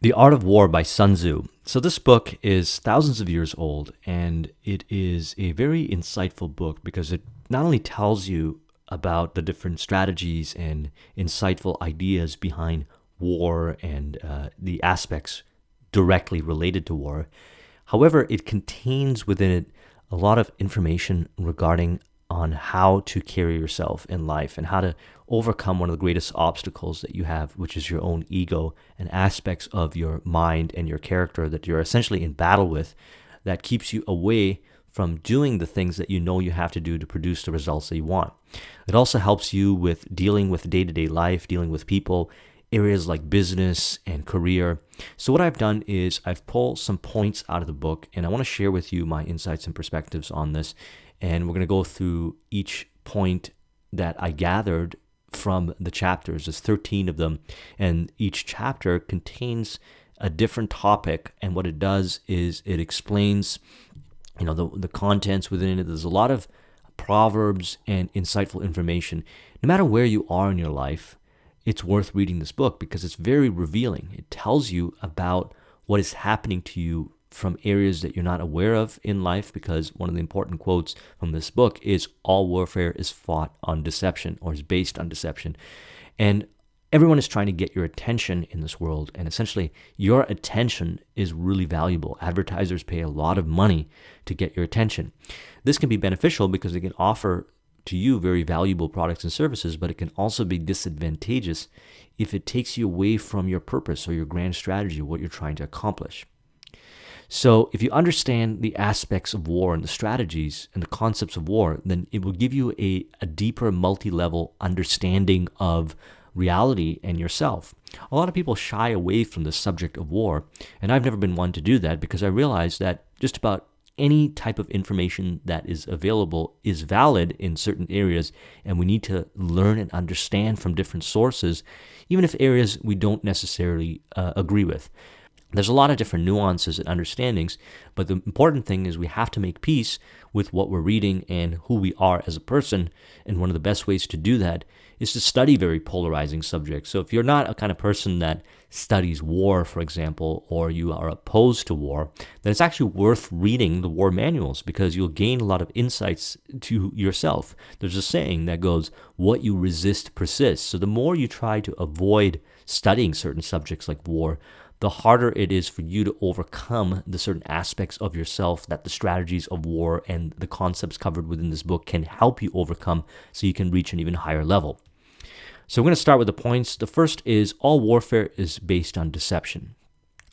The Art of War by Sun Tzu. So this book is thousands of years old, and it is a very insightful book because it not only tells you about the different strategies and insightful ideas behind war and the aspects directly related to war. However, it contains within it a lot of information regarding on how to carry yourself in life and how to overcome one of the greatest obstacles that you have, which is your own ego and aspects of your mind and your character that you're essentially in battle with, that keeps you away from doing the things that you know you have to do to produce the results that you want. It also helps you with dealing with day-to-day life, dealing with people, areas like business and career. So what I've done is I've pulled some points out of the book, and I want to share with you my insights and perspectives on this. And we're going to go through each point that I gathered from the chapters. There's 13 of them, and each chapter contains a different topic. And what it does is it explains, the contents within it. There's a lot of proverbs and insightful information. No matter where you are in your life, it's worth reading this book because it's very revealing. It tells you about what is happening to you from areas that you're not aware of in life, because one of the important quotes from this book is all warfare is fought on deception, or is based on deception. And everyone is trying to get your attention in this world, and essentially your attention is really valuable. Advertisers pay a lot of money to get your attention. This can be beneficial because they can offer to you very valuable products and services, but it can also be disadvantageous if it takes you away from your purpose or your grand strategy, what you're trying to accomplish. So if you understand the aspects of war and the strategies and the concepts of war, then it will give you a deeper multi-level understanding of reality and yourself. A lot of people shy away from the subject of war, and I've never been one to do that because I realize that just about any type of information that is available is valid in certain areas, and we need to learn and understand from different sources, even if areas we don't necessarily agree with. There's a lot of different nuances and understandings, but the important thing is we have to make peace with what we're reading and who we are as a person, and one of the best ways to do that is to study very polarizing subjects. So if you're not a kind of person that studies war, for example, or you are opposed to war, then it's actually worth reading the war manuals because you'll gain a lot of insights to yourself. There's a saying that goes, what you resist persists. So the more you try to avoid studying certain subjects like war, the harder it is for you to overcome the certain aspects of yourself that the strategies of war and the concepts covered within this book can help you overcome so you can reach an even higher level. So we're going to start with the points. The first is all warfare is based on deception.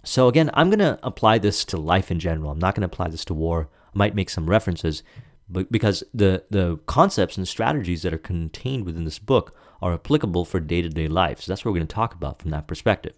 So again, I'm going to apply this to life in general. I'm not going to apply this to war. I might make some references, but because the concepts and strategies that are contained within this book are applicable for day-to-day life. So that's what we're going to talk about from that perspective.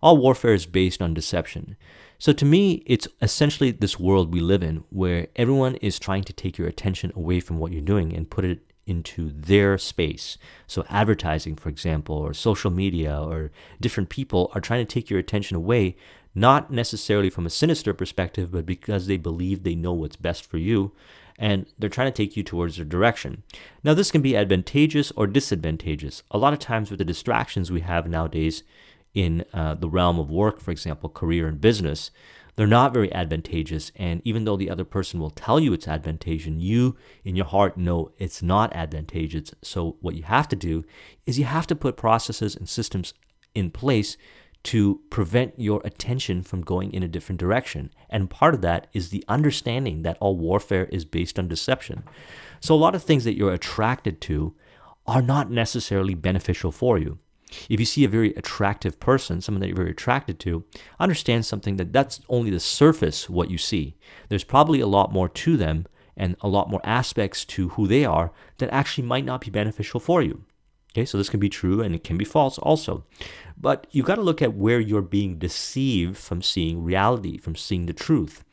All warfare is based on deception. So to me, it's essentially this world we live in where everyone is trying to take your attention away from what you're doing and put it into their space. So advertising, for example, or social media or different people are trying to take your attention away, not necessarily from a sinister perspective, but because they believe they know what's best for you, and they're trying to take you towards their direction. Now, this can be advantageous or disadvantageous. A lot of times with the distractions we have nowadays in the realm of work, for example, career and business, they're not very advantageous. And even though the other person will tell you it's advantageous, you in your heart know it's not advantageous. So what you have to do is you have to put processes and systems in place to prevent your attention from going in a different direction. And part of that is the understanding that all warfare is based on deception. So a lot of things that you're attracted to are not necessarily beneficial for you. If you see a very attractive person, someone that you're very attracted to, understand something that's only the surface what you see. There's probably a lot more to them and a lot more aspects to who they are that actually might not be beneficial for you. Okay, so this can be true and it can be false also. But you got to look at where you're being deceived from seeing reality, from seeing the truth.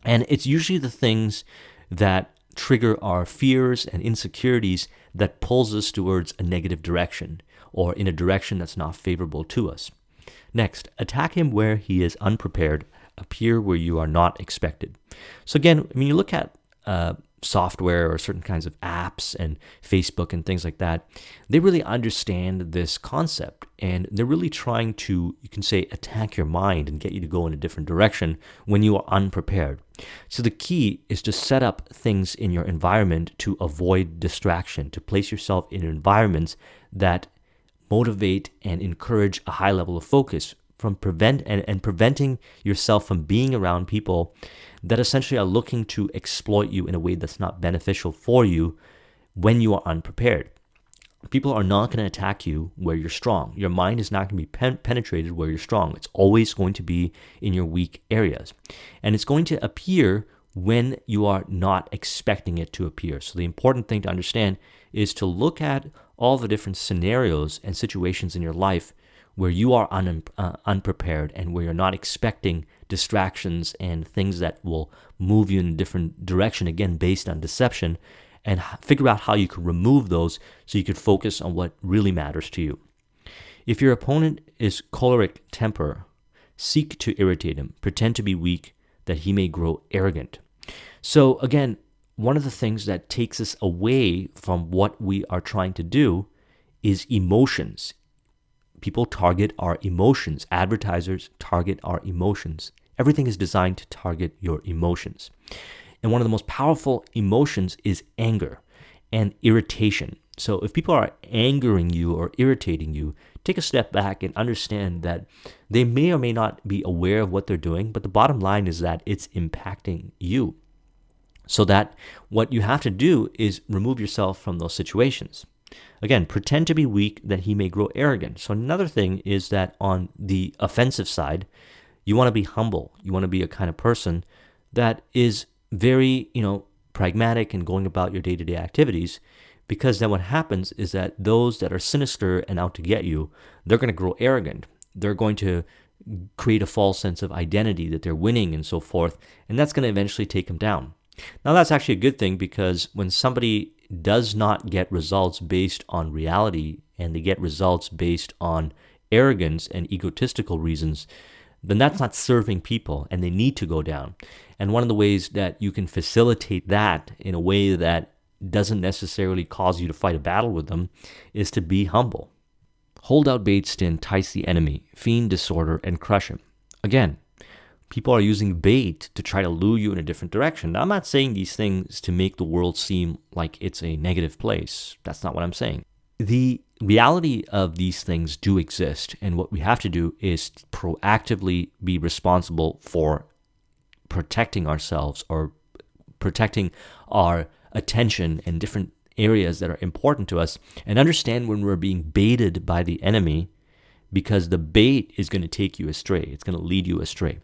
And it's usually the things that trigger our fears and insecurities that pulls us towards a negative direction or in a direction that's not favorable to us. Next, attack him where he is unprepared, appear where you are not expected. So again, when you look at software or certain kinds of apps and Facebook and things like that, they really understand this concept, and they're really trying to, you can say, attack your mind and get you to go in a different direction when you are unprepared. So the key is to set up things in your environment to avoid distraction, to place yourself in environments that motivate and encourage a high level of focus, from preventing yourself from being around people that essentially are looking to exploit you in a way that's not beneficial for you when you are unprepared. People are not going to attack you where you're strong. Your mind is not going to be penetrated where you're strong. It's always going to be in your weak areas. And it's going to appear when you are not expecting it to appear. So the important thing to understand is to look at all the different scenarios and situations in your life where you are unprepared and where you're not expecting distractions and things that will move you in a different direction, again, based on deception, and figure out how you can remove those so you can focus on what really matters to you. If your opponent is choleric temper, seek to irritate him, pretend to be weak, that he may grow arrogant. So again, one of the things that takes us away from what we are trying to do is emotions. People target our emotions. Advertisers target our emotions. Everything is designed to target your emotions. And one of the most powerful emotions is anger and irritation. So if people are angering you or irritating you, take a step back and understand that they may or may not be aware of what they're doing, but the bottom line is that it's impacting you. So that what you have to do is remove yourself from those situations. Again, pretend to be weak that he may grow arrogant. So another thing is that on the offensive side, you want to be humble. You want to be a kind of person that is very, pragmatic and going about your day-to-day activities, because then what happens is that those that are sinister and out to get you, they're going to grow arrogant. They're going to create a false sense of identity that they're winning and so forth, and that's going to eventually take them down. Now, that's actually a good thing, because when somebody does not get results based on reality and they get results based on arrogance and egotistical reasons, then that's not serving people and they need to go down. And one of the ways that you can facilitate that in a way that doesn't necessarily cause you to fight a battle with them is to be humble. Hold out baits to entice the enemy, feign disorder, and crush him. Again, people are using bait to try to lure you in a different direction. Now, I'm not saying these things to make the world seem like it's a negative place. That's not what I'm saying. The reality of these things do exist, and what we have to do is proactively be responsible for protecting ourselves or protecting our attention in different areas that are important to us, and understand when we're being baited by the enemy, because the bait is going to take you astray. It's going to lead you astray.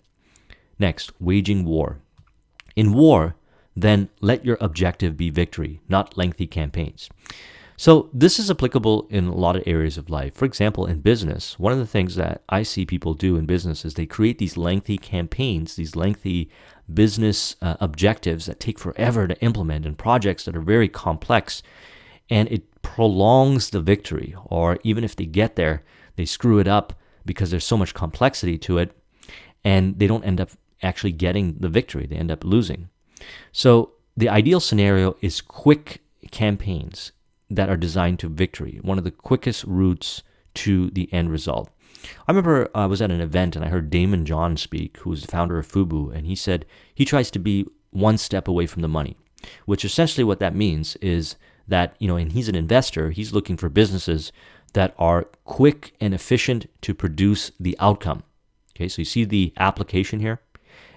Next, waging war. In war, then let your objective be victory, not lengthy campaigns. So this is applicable in a lot of areas of life. For example, in business, one of the things that I see people do in business is they create these lengthy campaigns, these lengthy business objectives that take forever to implement, and projects that are very complex, and it prolongs the victory. Or even if they get there, they screw it up because there's so much complexity to it, and they don't end up actually getting the victory. They end up losing. So the ideal scenario is quick campaigns that are designed to victory, one of the quickest routes to the end result. I remember I was at an event and I heard Damon John speak, who's the founder of Fubu, and he said he tries to be one step away from the money, which essentially what that means is that, and he's an investor, he's looking for businesses that are quick and efficient to produce the outcome. Okay, so you see the application here?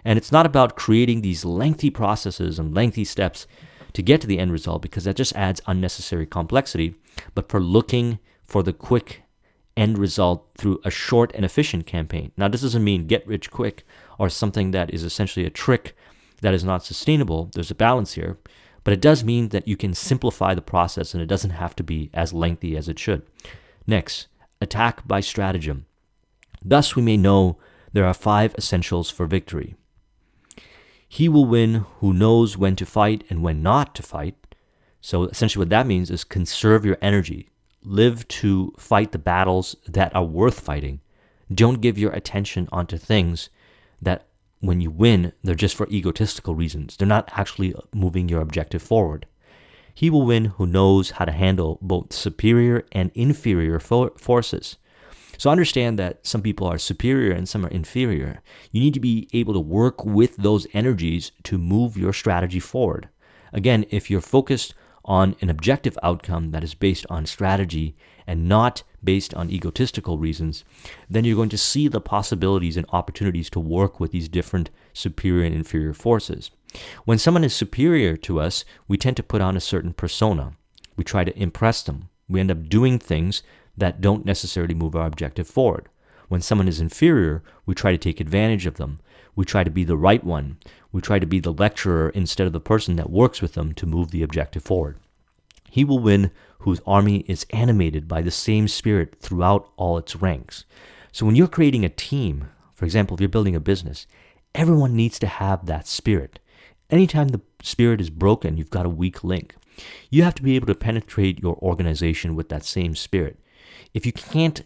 And it's not about creating these lengthy processes and lengthy steps to get to the end result, because that just adds unnecessary complexity, but for looking for the quick end result through a short and efficient campaign. Now, this doesn't mean get rich quick or something that is essentially a trick that is not sustainable. There's a balance here, but it does mean that you can simplify the process and it doesn't have to be as lengthy as it should. Next, attack by stratagem. Thus, we may know there are 5 essentials for victory. He will win who knows when to fight and when not to fight. So essentially what that means is conserve your energy. Live to fight the battles that are worth fighting. Don't give your attention onto things that when you win, they're just for egotistical reasons. They're not actually moving your objective forward. He will win who knows how to handle both superior and inferior forces. So understand that some people are superior and some are inferior. You need to be able to work with those energies to move your strategy forward. Again, if you're focused on an objective outcome that is based on strategy and not based on egotistical reasons, then you're going to see the possibilities and opportunities to work with these different superior and inferior forces. When someone is superior to us, we tend to put on a certain persona. We try to impress them. We end up doing things that don't necessarily move our objective forward. When someone is inferior, we try to take advantage of them. We try to be the right one. We try to be the lecturer instead of the person that works with them to move the objective forward. He will win whose army is animated by the same spirit throughout all its ranks. So when you're creating a team, for example, if you're building a business, everyone needs to have that spirit. Anytime the spirit is broken, you've got a weak link. You have to be able to penetrate your organization with that same spirit. If you can't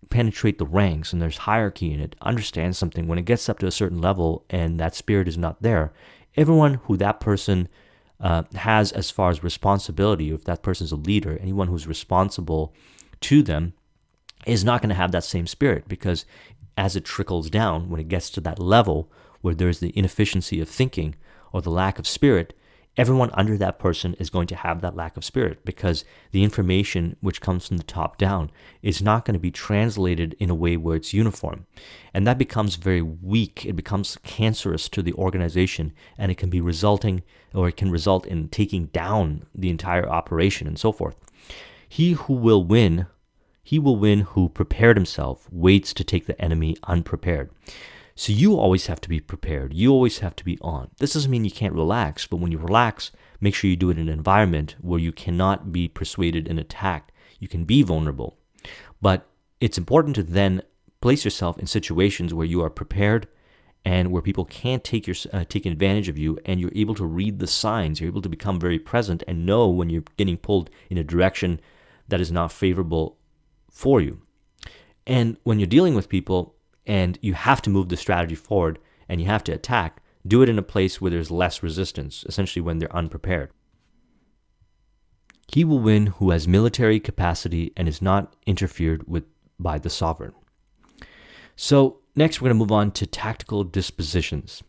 penetrate the ranks and there's hierarchy in it, understand something. When it gets up to a certain level and that spirit is not there, everyone who that person has as far as responsibility, if that person's a leader, anyone who's responsible to them is not going to have that same spirit, because as it trickles down, when it gets to that level where there's the inefficiency of thinking or the lack of spirit, everyone under that person is going to have that lack of spirit, because the information which comes from the top down is not going to be translated in a way where it's uniform. And that becomes very weak. It becomes cancerous to the organization, and it can be resulting, or it can result in taking down the entire operation and so forth. He will win who prepared himself, waits to take the enemy unprepared. So you always have to be prepared. You always have to be on. This doesn't mean you can't relax, but when you relax, make sure you do it in an environment where you cannot be persuaded and attacked. You can be vulnerable. But it's important to then place yourself in situations where you are prepared and where people can't take advantage of you, and you're able to read the signs. You're able to become very present and know when you're getting pulled in a direction that is not favorable for you. And when you're dealing with people, and you have to move the strategy forward and you have to attack, do it in a place where there's less resistance, essentially when they're unprepared. He will win who has military capacity and is not interfered with by the sovereign. So next we're going to move on to tactical dispositions.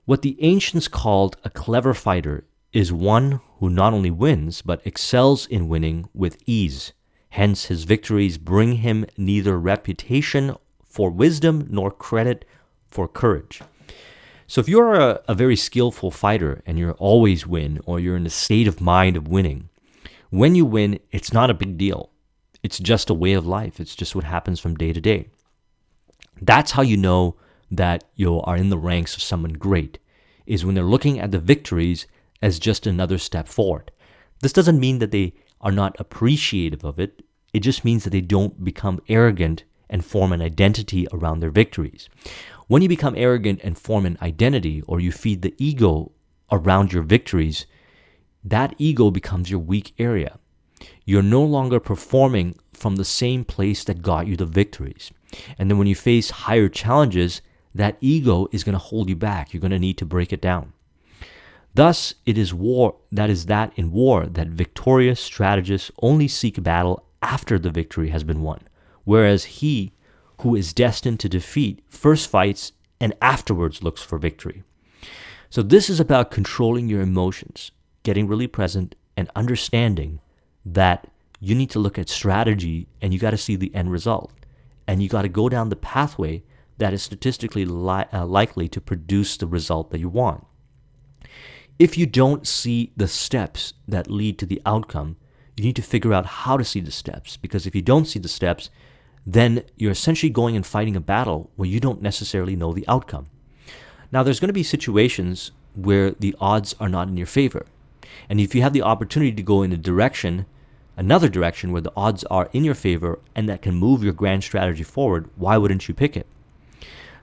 What the ancients called a clever fighter is one who not only wins, but excels in winning with ease. Hence his victories bring him neither reputation for wisdom nor credit for courage. So if you're a very skillful fighter and you're always win, or you're in a state of mind of winning, when you win, it's not a big deal. It's just a way of life. It's just what happens from day to day. That's how you know that you are in the ranks of someone great, is when they're looking at the victories as just another step forward. This doesn't mean that they are not appreciative of it. It just means that they don't become arrogant and form an identity around their victories. When you become arrogant and form an identity, or you feed the ego around your victories, that ego becomes your weak area. You're no longer performing from the same place that got you the victories. And then when you face higher challenges, that ego is going to hold you back. You're going to need to break it down. Thus, it is in war that victorious strategists only seek battle after the victory has been won, whereas he who is destined to defeat first fights and afterwards looks for victory. So this is about controlling your emotions, getting really present, and understanding that you need to look at strategy and you got to see the end result. And you got to go down the pathway that is statistically likely to produce the result that you want. If you don't see the steps that lead to the outcome, you need to figure out how to see the steps, because if you don't see the steps, then you're essentially going and fighting a battle where you don't necessarily know the outcome. Now, there's going to be situations where the odds are not in your favor. And if you have the opportunity to go in another direction where the odds are in your favor and that can move your grand strategy forward, why wouldn't you pick it?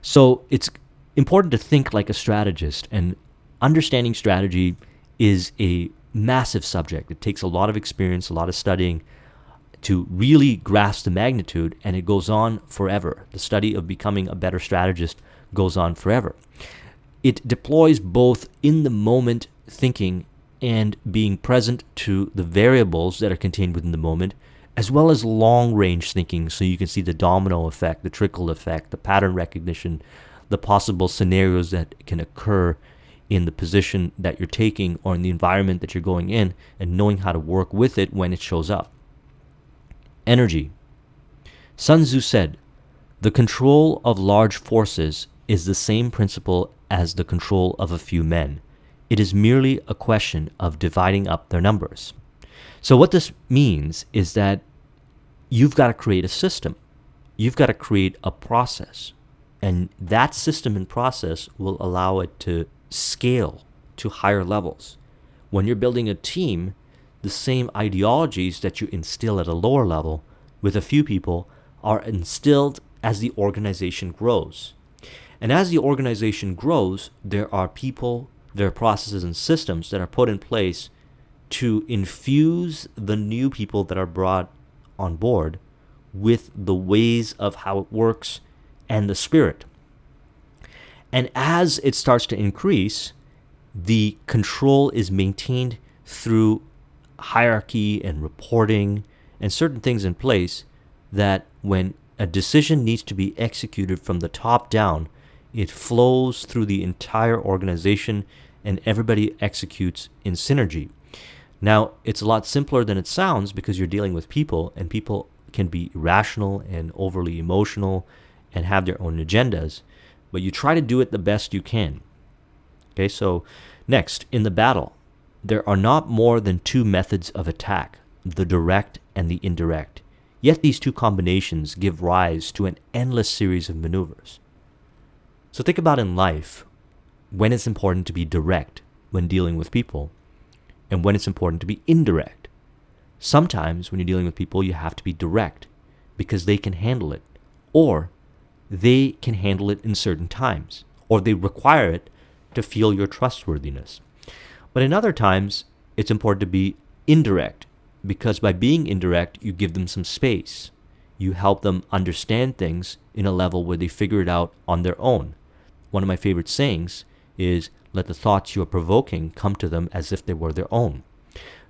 So it's important to think like a strategist, and understanding strategy is a massive subject. It takes a lot of experience, a lot of studying to really grasp the magnitude, and it goes on forever. The study of becoming a better strategist goes on forever. It deploys both in the moment thinking and being present to the variables that are contained within the moment, as well as long-range thinking, so you can see the domino effect, the trickle effect, the pattern recognition, the possible scenarios that can occur in the position that you're taking or in the environment that you're going in, and knowing how to work with it when it shows up. Energy. Sun Tzu said, "The control of large forces is the same principle as the control of a few men. It is merely a question of dividing up their numbers." So what this means is that you've got to create a system. You've got to create a process. And that system and process will allow it to scale to higher levels. When you're building a team, the same ideologies that you instill at a lower level with a few people are instilled as the organization grows. And as the organization grows, there are people, there are processes and systems that are put in place to infuse the new people that are brought on board with the ways of how it works and the spirit. And as it starts to increase, the control is maintained through hierarchy and reporting and certain things in place that when a decision needs to be executed from the top down, it flows through the entire organization and everybody executes in synergy. Now, it's a lot simpler than it sounds because you're dealing with people, and people can be irrational and overly emotional and have their own agendas, but you try to do it the best you can. Okay, so next, in the battle, there are not more than two methods of attack, the direct and the indirect. Yet these two combinations give rise to an endless series of maneuvers. So think about in life when it's important to be direct when dealing with people, and when it's important to be indirect. Sometimes when you're dealing with people, you have to be direct because they can handle it, or they can handle it in certain times, or they require it to feel your trustworthiness. But in other times, it's important to be indirect because by being indirect, you give them some space. You help them understand things in a level where they figure it out on their own. One of my favorite sayings is, "Let the thoughts you are provoking come to them as if they were their own."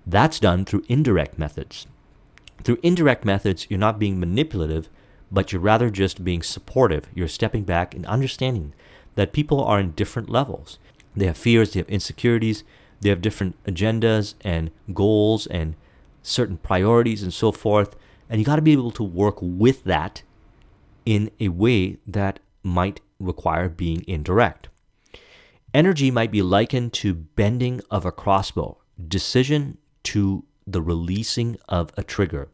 That's done through indirect methods. Through indirect methods, you're not being manipulative, but you're rather just being supportive. You're stepping back and understanding that people are in different levels. They have fears, they have insecurities, they have different agendas and goals and certain priorities and so forth. And you got to be able to work with that in a way that might require being indirect. Energy might be likened to bending of a crossbow, decision to the releasing of a trigger.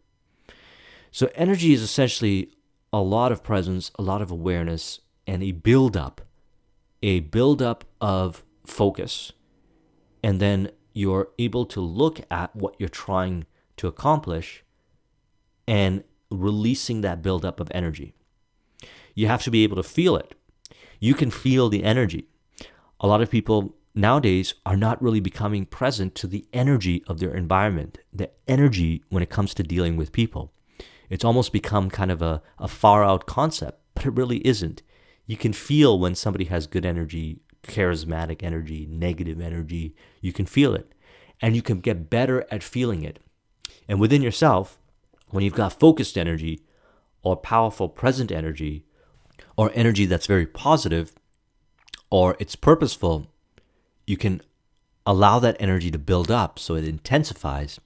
So energy is essentially a lot of presence, a lot of awareness, and a buildup of focus. And then you're able to look at what you're trying to accomplish and releasing that buildup of energy. You have to be able to feel it. You can feel the energy. A lot of people nowadays are not really becoming present to the energy of their environment, the energy when it comes to dealing with people. It's almost become kind of a far out concept, but it really isn't. You can feel when somebody has good energy, charismatic energy, negative energy. You can feel it, and you can get better at feeling it. And within yourself, when you've got focused energy or powerful present energy or energy that's very positive or it's purposeful, you can allow that energy to build up so it intensifies.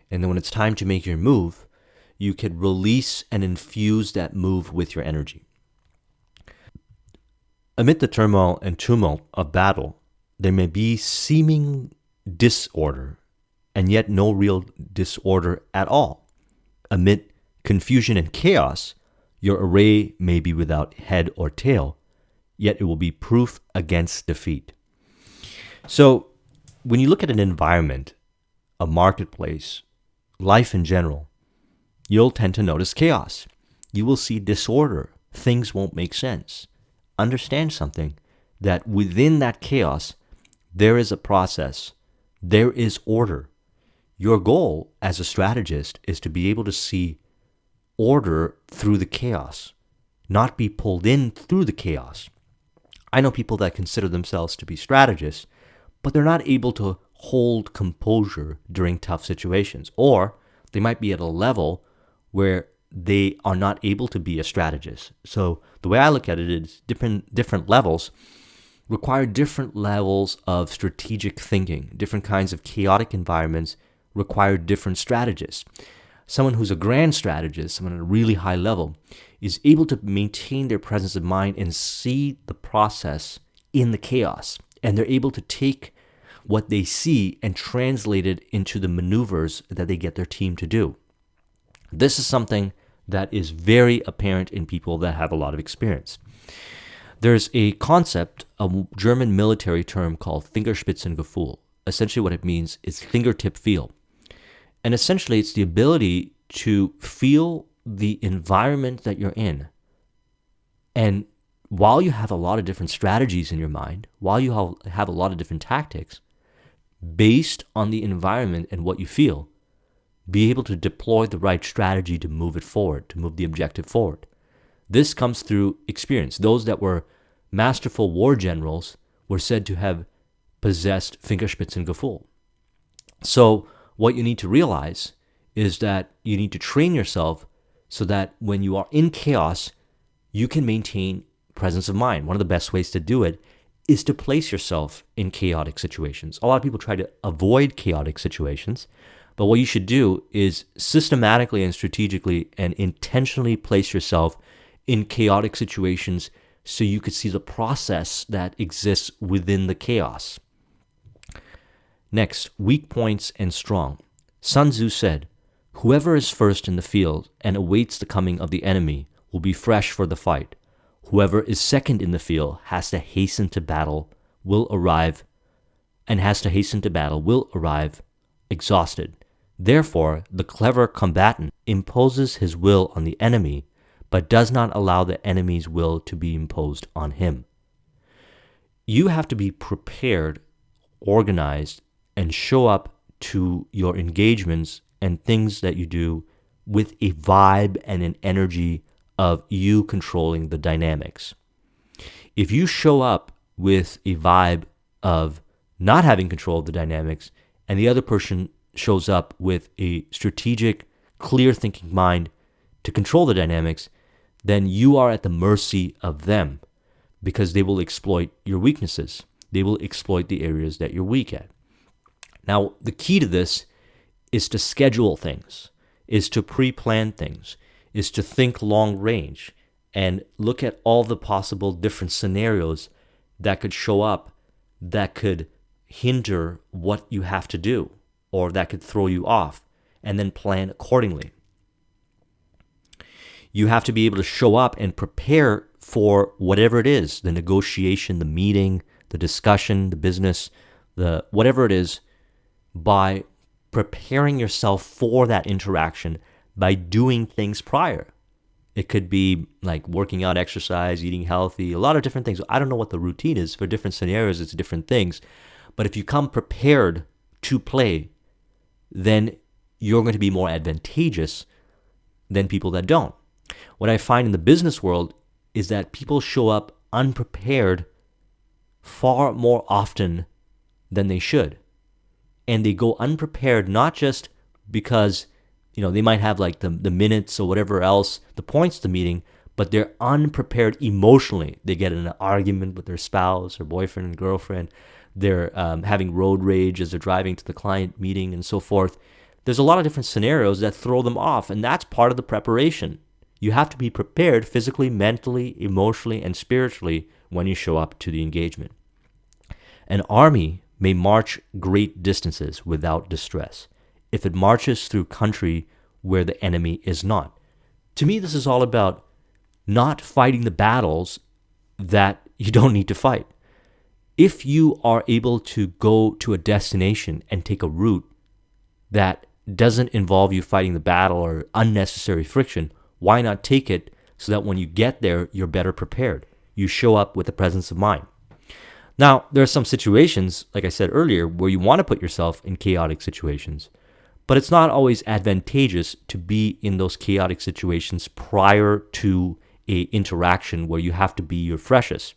And then when it's time to make your move, you can release and infuse that move with your energy. Amid the turmoil and tumult of battle, there may be seeming disorder, and yet no real disorder at all. Amid confusion and chaos, your array may be without head or tail, yet it will be proof against defeat. So, when you look at an environment, a marketplace, life in general, you'll tend to notice chaos. You will see disorder. Things won't make sense. Understand something, that within that chaos, there is a process. There is order. Your goal as a strategist is to be able to see order through the chaos, not be pulled in through the chaos. I know people that consider themselves to be strategists, but they're not able to hold composure during tough situations, or they might be at a level where they are not able to be a strategist. So the way I look at it is different levels require different levels of strategic thinking. Different kinds of chaotic environments require different strategists. Someone who's a grand strategist, someone at a really high level, is able to maintain their presence of mind and see the process in the chaos. And they're able to take what they see and translate it into the maneuvers that they get their team to do. This is something that is very apparent in people that have a lot of experience. There's a concept, a German military term called Fingerspitzengefühl. Essentially what it means is fingertip feel. And essentially it's the ability to feel the environment that you're in. And while you have a lot of different strategies in your mind, while you have a lot of different tactics, based on the environment and what you feel, be able to deploy the right strategy to move it forward, to move the objective forward. This comes through experience. Those that were masterful war generals were said to have possessed Fingerspitzengefühl. So what you need to realize is that you need to train yourself so that when you are in chaos, you can maintain presence of mind. One of the best ways to do it is to place yourself in chaotic situations. A lot of people try to avoid chaotic situations, but what you should do is systematically and strategically and intentionally place yourself in chaotic situations so you could see the process that exists within the chaos. Next, weak points and strong. Sun Tzu said, "Whoever is first in the field and awaits the coming of the enemy will be fresh for the fight. Whoever is second in the field has to hasten to battle, will arrive exhausted. Therefore, the clever combatant imposes his will on the enemy, but does not allow the enemy's will to be imposed on him." You have to be prepared, organized, and show up to your engagements and things that you do with a vibe and an energy of you controlling the dynamics. If you show up with a vibe of not having control of the dynamics and the other person shows up with a strategic, clear thinking mind to control the dynamics, then you are at the mercy of them because they will exploit your weaknesses. They will exploit the areas that you're weak at. Now, the key to this is to schedule things, is to pre-plan things, is to think long range and look at all the possible different scenarios that could show up that could hinder what you have to do or that could throw you off, and then plan accordingly. You have to be able to show up and prepare for whatever it is, the negotiation, the meeting, the discussion, the business, the whatever it is, by preparing yourself for that interaction by doing things prior. It could be like working out, exercise, eating healthy, a lot of different things. I don't know what the routine is. For different scenarios, it's different things. But if you come prepared to play, then you're going to be more advantageous than people that don't. What I find in the business world is that people show up unprepared far more often than they should. And they go unprepared not just because, they might have like the minutes or whatever else, the points of the meeting, but they're unprepared emotionally. They get in an argument with their spouse or boyfriend and girlfriend. They're having road rage as they're driving to the client meeting and so forth. There's a lot of different scenarios that throw them off, and that's part of the preparation. You have to be prepared physically, mentally, emotionally, and spiritually when you show up to the engagement. An army may march great distances without distress if it marches through country where the enemy is not. To me, this is all about not fighting the battles that you don't need to fight. If you are able to go to a destination and take a route that doesn't involve you fighting the battle or unnecessary friction, why not take it so that when you get there, you're better prepared? You show up with a presence of mind. Now, there are some situations, like I said earlier, where you want to put yourself in chaotic situations, But it's not always advantageous to be in those chaotic situations prior to a interaction where you have to be your freshest.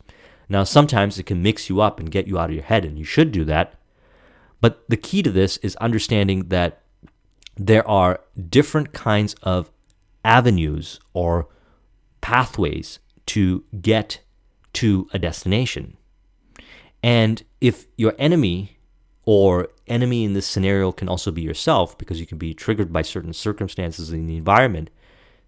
Now, sometimes it can mix you up and get you out of your head, and you should do that. But the key to this is understanding that there are different kinds of avenues or pathways to get to a destination. And if your enemy, or enemy in this scenario can also be yourself, because you can be triggered by certain circumstances in the environment,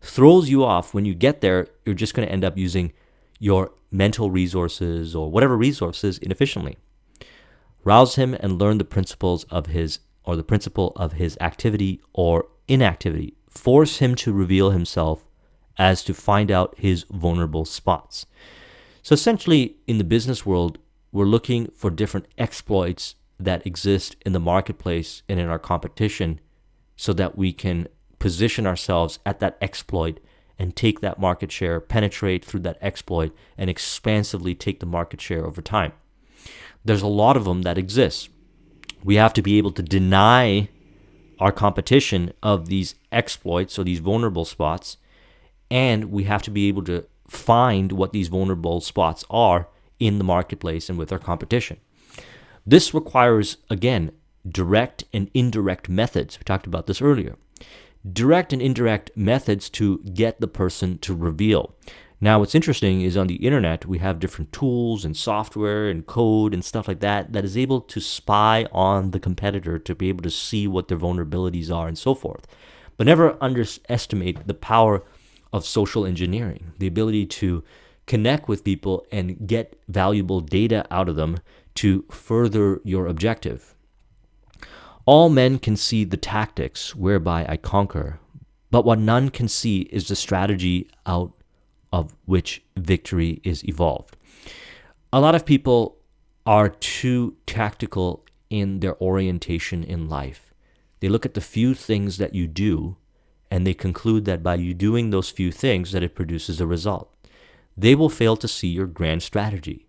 throws you off, when you get there, you're just going to end up using your mental resources or whatever resources inefficiently. Rouse him and learn the principles of his, or the principle of his activity or inactivity. Force him to reveal himself as to find out his vulnerable spots. So essentially, in the business world, we're looking for different exploits that exist in the marketplace and in our competition so that we can position ourselves at that exploit and take that market share, penetrate through that exploit, and expansively take the market share over time. There's a lot of them that exist. We have to be able to deny our competition of these exploits or these vulnerable spots, and we have to be able to find what these vulnerable spots are in the marketplace and with our competition. This requires, again, direct and indirect methods. We talked about this earlier. Direct and indirect methods to get the person to reveal. Now, what's interesting is on the internet, we have different tools and software and code and stuff like that that is able to spy on the competitor to be able to see what their vulnerabilities are and so forth. But never underestimate the power of social engineering, the ability to connect with people and get valuable data out of them to further your objective. All men can see the tactics whereby I conquer, but what none can see is the strategy out of which victory is evolved. A lot of people are too tactical in their orientation in life. They look at the few things that you do, and they conclude that by you doing those few things that it produces a result. They will fail to see your grand strategy,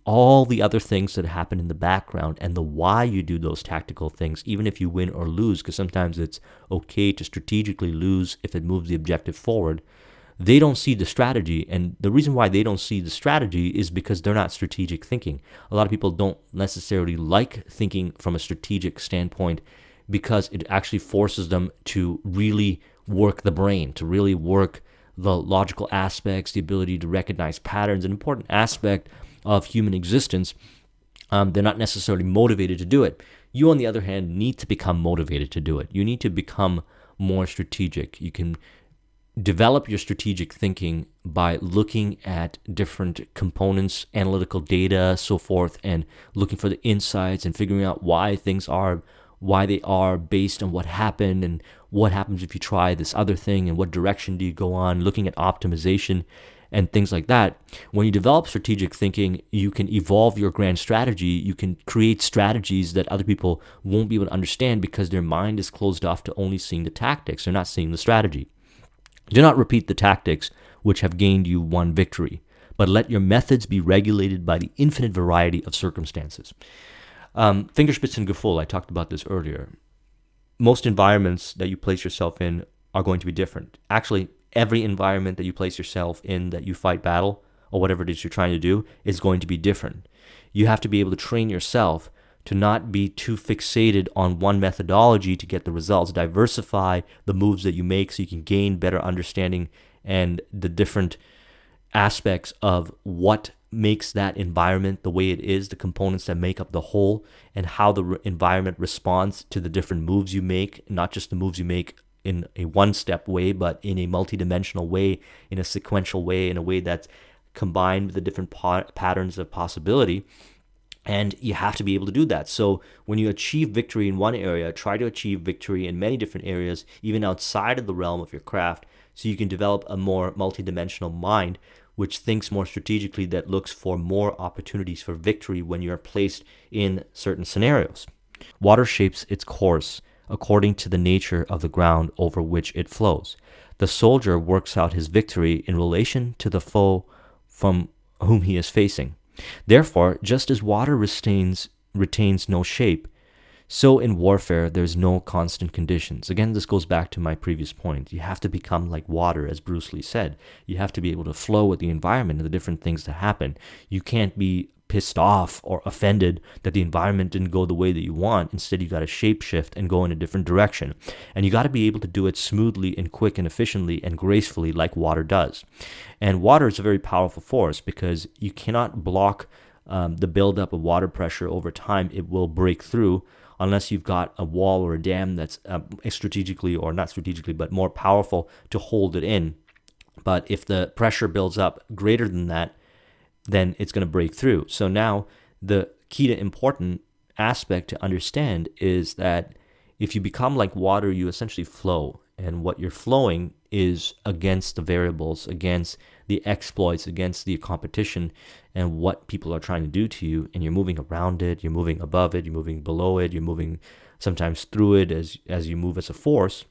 all the other things that happen in the background, and the why you do those tactical things, even if you win or lose, because sometimes it's okay to strategically lose if it moves the objective forward. They don't see the strategy, and the reason why they don't see the strategy is because they're not strategic thinking. A lot of people don't necessarily like thinking from a strategic standpoint because it actually forces them to really work the brain, to really work the logical aspects, the ability to recognize patterns, an important aspect of human existence. They're not necessarily motivated to do it. You, on the other hand, need to become motivated to do it. You need to become more strategic. You can develop your strategic thinking by looking at different components, analytical data, so forth, and looking for the insights and figuring out why things are why they are based on what happened and what happens if you try this other thing and what direction do you go on, looking at optimization and things like that. When you develop strategic thinking, you can evolve your grand strategy. You can create strategies that other people won't be able to understand because their mind is closed off to only seeing the tactics. They're not seeing the strategy. Do not repeat the tactics which have gained you one victory, but let your methods be regulated by the infinite variety of circumstances. Fingerspitzengefühl, I talked about this earlier. Most environments that you place yourself in are going to be different. Actually, every environment that you place yourself in that you fight battle or whatever it is you're trying to do is going to be different. You have to be able to train yourself to not be too fixated on one methodology to get the results. Diversify the moves that you make so you can gain better understanding and the different aspects of what makes that environment the way it is, the components that make up the whole, and how the environment responds to the different moves you make, not just the moves you make in a one-step way, but in a multidimensional way, in a sequential way, in a way that's combined with the different patterns of possibility. And you have to be able to do that. So when you achieve victory in one area, try to achieve victory in many different areas, even outside of the realm of your craft, so you can develop a more multidimensional mind which thinks more strategically, that looks for more opportunities for victory when you're placed in certain scenarios. Water shapes its course according to the nature of the ground over which it flows. The soldier works out his victory in relation to the foe from whom he is facing. Therefore, just as water retains no shape, So in warfare, there's no constant conditions. Again, this goes back to my previous point. You have to become like water, as Bruce Lee said. You have to be able to flow with the environment and the different things that happen. You can't be pissed off or offended that the environment didn't go the way that you want. Instead, you got to shape shift and go in a different direction. And you got to be able to do it smoothly and quick and efficiently and gracefully like water does. And water is a very powerful force because you cannot block the buildup of water pressure over time. It will break through unless you've got a wall or a dam that's strategically, or not strategically, but more powerful to hold it in. But if the pressure builds up greater than that, then it's going to break through. So now the key to important aspect to understand is that if you become like water, you essentially flow. And what you're flowing is against the variables, against the exploits, against the competition and what people are trying to do to you. And you're moving around it, you're moving above it, you're moving below it, you're moving sometimes through it as you move as a force.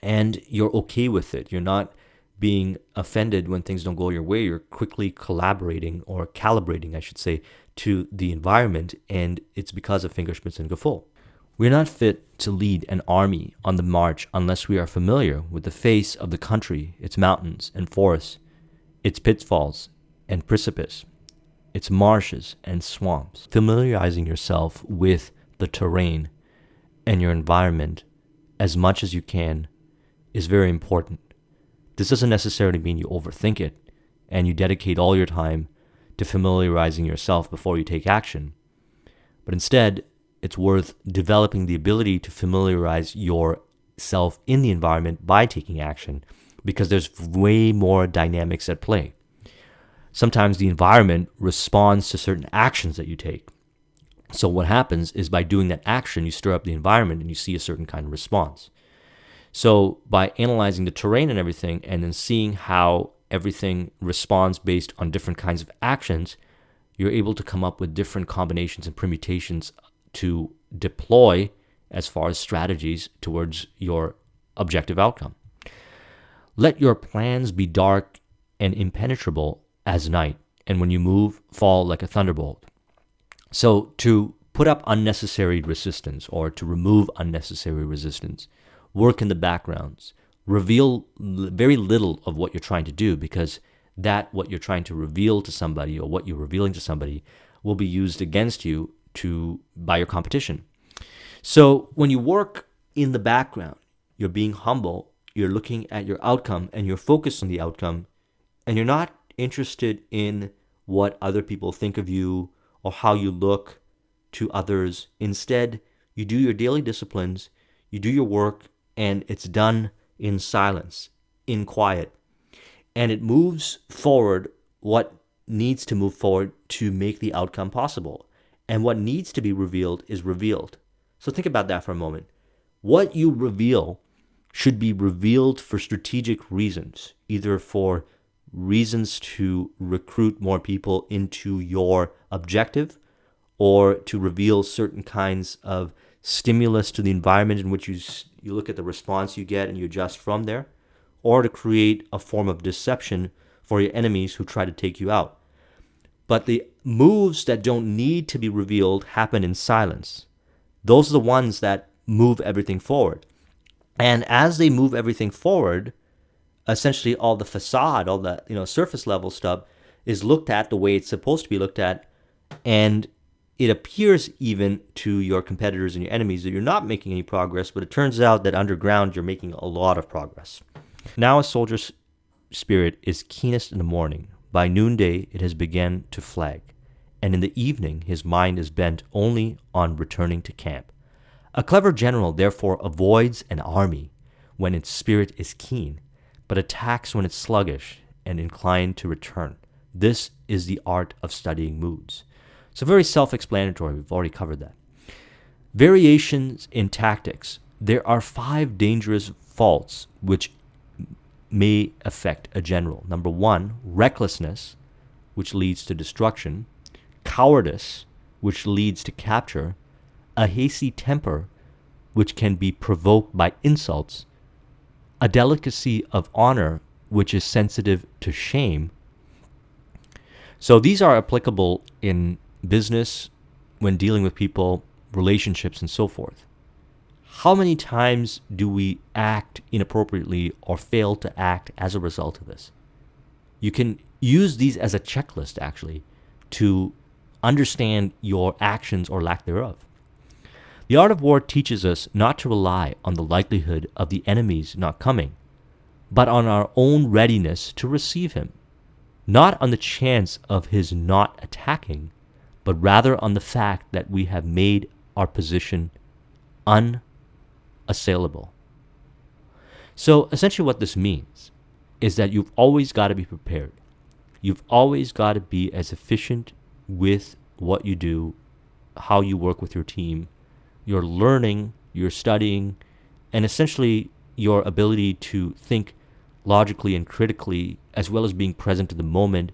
And you're okay with it. You're not being offended when things don't go your way. You're quickly collaborating, or calibrating, I should say, to the environment. And it's because of Fingerspitzengefühl. We're not fit to lead an army on the march unless we are familiar with the face of the country, its mountains and forests, its pitfalls and precipice, its marshes and swamps. Familiarizing yourself with the terrain and your environment as much as you can is very important. This doesn't necessarily mean you overthink it and you dedicate all your time to familiarizing yourself before you take action. But instead, it's worth developing the ability to familiarize yourself in the environment by taking action, because there's way more dynamics at play. Sometimes the environment responds to certain actions that you take. So what happens is by doing that action, you stir up the environment and you see a certain kind of response. So by analyzing the terrain and everything, and then seeing how everything responds based on different kinds of actions, you're able to come up with different combinations and permutations to deploy as far as strategies towards your objective outcome. Let your plans be dark and impenetrable as night, and when you move, fall like a thunderbolt. So to put up unnecessary resistance, or to remove unnecessary resistance, work in the backgrounds, reveal very little of what you're trying to do, because what you're trying to reveal to somebody, or what you're revealing to somebody, will be used against you by your competition. So when you work in the background, you're being humble, you're looking at your outcome, and you're focused on the outcome, and you're not interested in what other people think of you or how you look to others. Instead, you do your daily disciplines, you do your work, and it's done in silence, in quiet. And it moves forward what needs to move forward to make the outcome possible. And what needs to be revealed is revealed. So think about that for a moment. What you reveal should be revealed for strategic reasons, either for reasons to recruit more people into your objective, or to reveal certain kinds of stimulus to the environment in which you look at the response you get and you adjust from there, or to create a form of deception for your enemies who try to take you out. But the moves that don't need to be revealed happen in silence. Those are the ones that move everything forward. And as they move everything forward, essentially all the facade, all the surface level stuff is looked at the way it's supposed to be looked at, and it appears even to your competitors and your enemies that you're not making any progress, but it turns out that underground you're making a lot of progress. Now a soldier's spirit is keenest in the morning. By noonday it has begun to flag, and in the evening his mind is bent only on returning to camp. A clever general therefore avoids an army when its spirit is keen, but attacks when it's sluggish and inclined to return. This is the art of studying moods. So very self-explanatory, we've already covered that. Variations in tactics. There are 5 dangerous faults which may affect a general. Number 1, recklessness, which leads to destruction, cowardice, which leads to capture, a hasty temper, which can be provoked by insults, a delicacy of honor, which is sensitive to shame. So these are applicable in business when dealing with people, relationships, and so forth. How many times do we act inappropriately or fail to act as a result of this? You can use these as a checklist, actually, to understand your actions or lack thereof. The art of war teaches us not to rely on the likelihood of the enemy's not coming, but on our own readiness to receive him, not on the chance of his not attacking, but rather on the fact that we have made our position unassailable. So essentially what this means is that you've always got to be prepared. You've always got to be as efficient with what you do, how you work with your team, your learning, your studying, and essentially your ability to think logically and critically, as well as being present in the moment,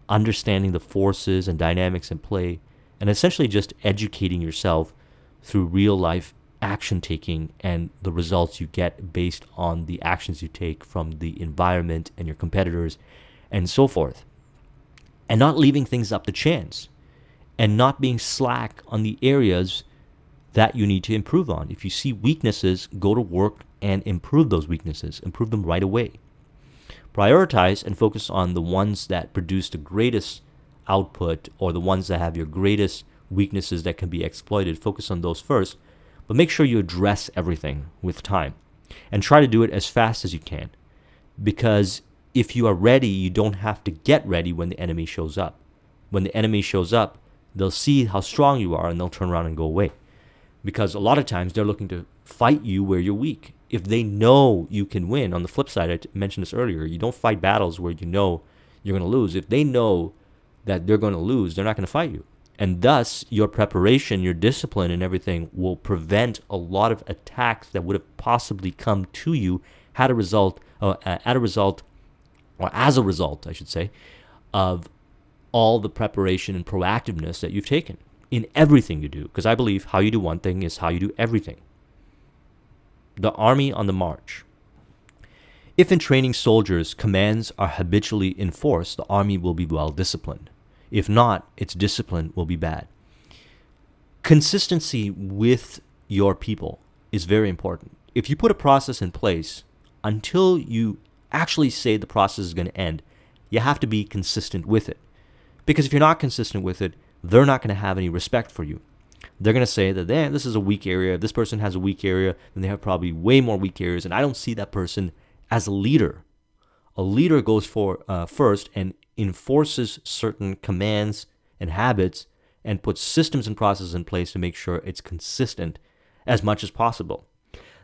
understanding the forces and dynamics in play, and essentially just educating yourself through real life action taking and the results you get based on the actions you take from the environment and your competitors and so forth. And not leaving things up to chance, and not being slack on the areas that you need to improve on. If you see weaknesses, go to work and improve those weaknesses, improve them right away. Prioritize and focus on the ones that produce the greatest output, or the ones that have your greatest weaknesses that can be exploited. Focus on those first, but make sure you address everything with time and try to do it as fast as you can, because if you are ready, you don't have to get ready when the enemy shows up. When the enemy shows up, they'll see how strong you are and they'll turn around and go away, because a lot of times they're looking to fight you where you're weak. If they know you can win, on the flip side, I mentioned this earlier, you don't fight battles where you know you're going to lose. If they know that they're going to lose, they're not going to fight you. And thus, your preparation, your discipline, and everything will prevent a lot of attacks that would have possibly come to you as a result, I should say, of all the preparation and proactiveness that you've taken in everything you do. Because I believe how you do one thing is how you do everything. The army on the march. If in training soldiers, commands are habitually enforced, the army will be well disciplined. If not, its discipline will be bad. Consistency with your people is very important. If you put a process in place, until you actually say the process is going to end, you have to be consistent with it. Because if you're not consistent with it, they're not going to have any respect for you. They're going to say that this is a weak area. If this person has a weak area, then they have probably way more weak areas. And I don't see that person as a leader. A leader goes first and enforces certain commands and habits and puts systems and processes in place to make sure it's consistent as much as possible.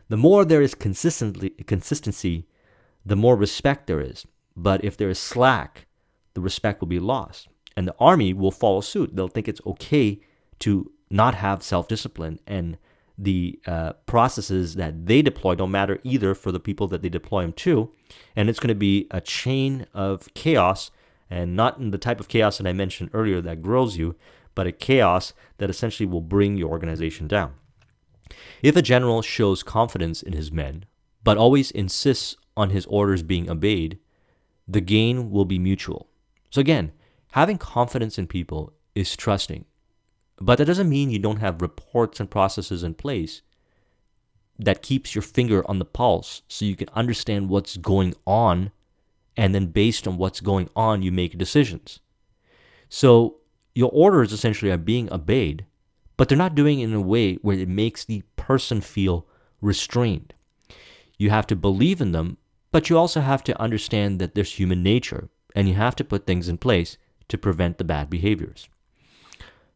The more there is consistency, the more respect there is. But if there is slack, the respect will be lost. And the army will follow suit. They'll think it's okay to not have self-discipline, and the processes that they deploy don't matter either for the people that they deploy them to. And it's going to be a chain of chaos, and not in the type of chaos that I mentioned earlier that grows you, but a chaos that essentially will bring your organization down. If a general shows confidence in his men, but always insists on his orders being obeyed, the gain will be mutual. So again, having confidence in people is trusting. But that doesn't mean you don't have reports and processes in place that keeps your finger on the pulse so you can understand what's going on, and then based on what's going on, you make decisions. So your orders essentially are being obeyed, but they're not doing it in a way where it makes the person feel restrained. You have to believe in them, but you also have to understand that there's human nature, and you have to put things in place to prevent the bad behaviors.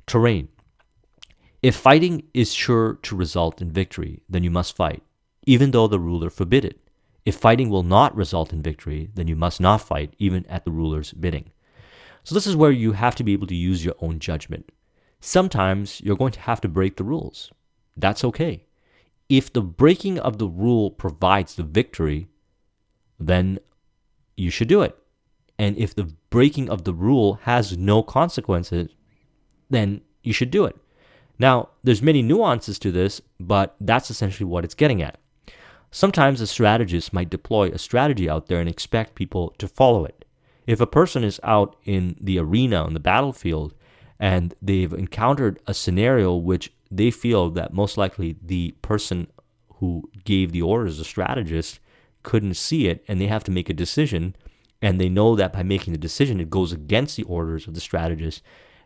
Terrain. If fighting is sure to result in victory, then you must fight, even though the ruler forbid it. If fighting will not result in victory, then you must not fight, even at the ruler's bidding. So this is where you have to be able to use your own judgment. Sometimes you're going to have to break the rules. That's okay. If the breaking of the rule provides the victory, then you should do it. And if the breaking of the rule has no consequences, then you should do it. Now, there's many nuances to this, but that's essentially what it's getting at. Sometimes a strategist might deploy a strategy out there and expect people to follow it. If a person is out in the arena, on the battlefield, and they've encountered a scenario which they feel that most likely the person who gave the orders, the strategist, couldn't see it, and they have to make a decision, and they know that by making the decision, it goes against the orders of the strategist,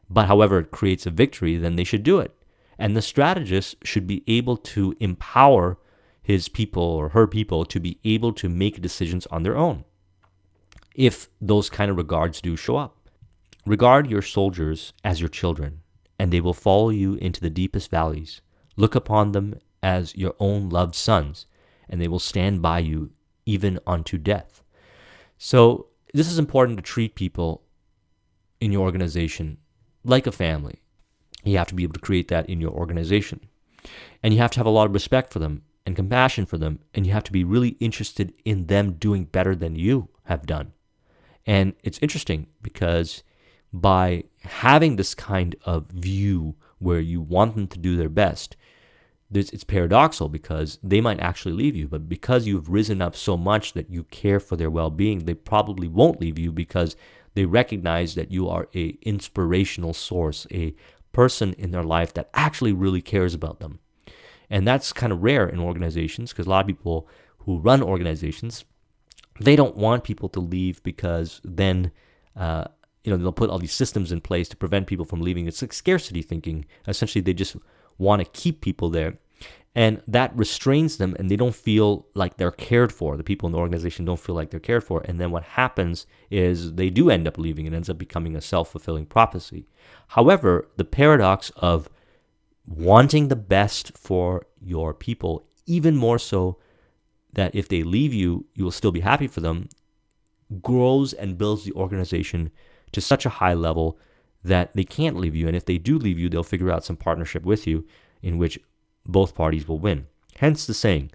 but however it creates a victory, then they should do it. And the strategist should be able to empower his people or her people to be able to make decisions on their own, if those kind of regards do show up. Regard your soldiers as your children, and they will follow you into the deepest valleys. Look upon them as your own loved sons, and they will stand by you even unto death. So this is important to treat people in your organization like a family. You have to be able to create that in your organization. And you have to have a lot of respect for them and compassion for them, and you have to be really interested in them doing better than you have done. And it's interesting because by having this kind of view where you want them to do their best, it's paradoxical because they might actually leave you, but because you've risen up so much that you care for their well-being, they probably won't leave you because they recognize that you are an inspirational source, a person in their life that actually really cares about them. And that's kind of rare in organizations because a lot of people who run organizations, they don't want people to leave because then they'll put all these systems in place to prevent people from leaving. It's like scarcity thinking. Essentially, they just want to keep people there, and that restrains them, and they don't feel like they're cared for. The people in the organization don't feel like they're cared for, and then what happens is they do end up leaving. It ends up becoming a self-fulfilling prophecy. However, the paradox of wanting the best for your people, even more so that if they leave you, you will still be happy for them, grows and builds the organization to such a high level that they can't leave you. And if they do leave you, they'll figure out some partnership with you in which both parties will win. Hence the saying,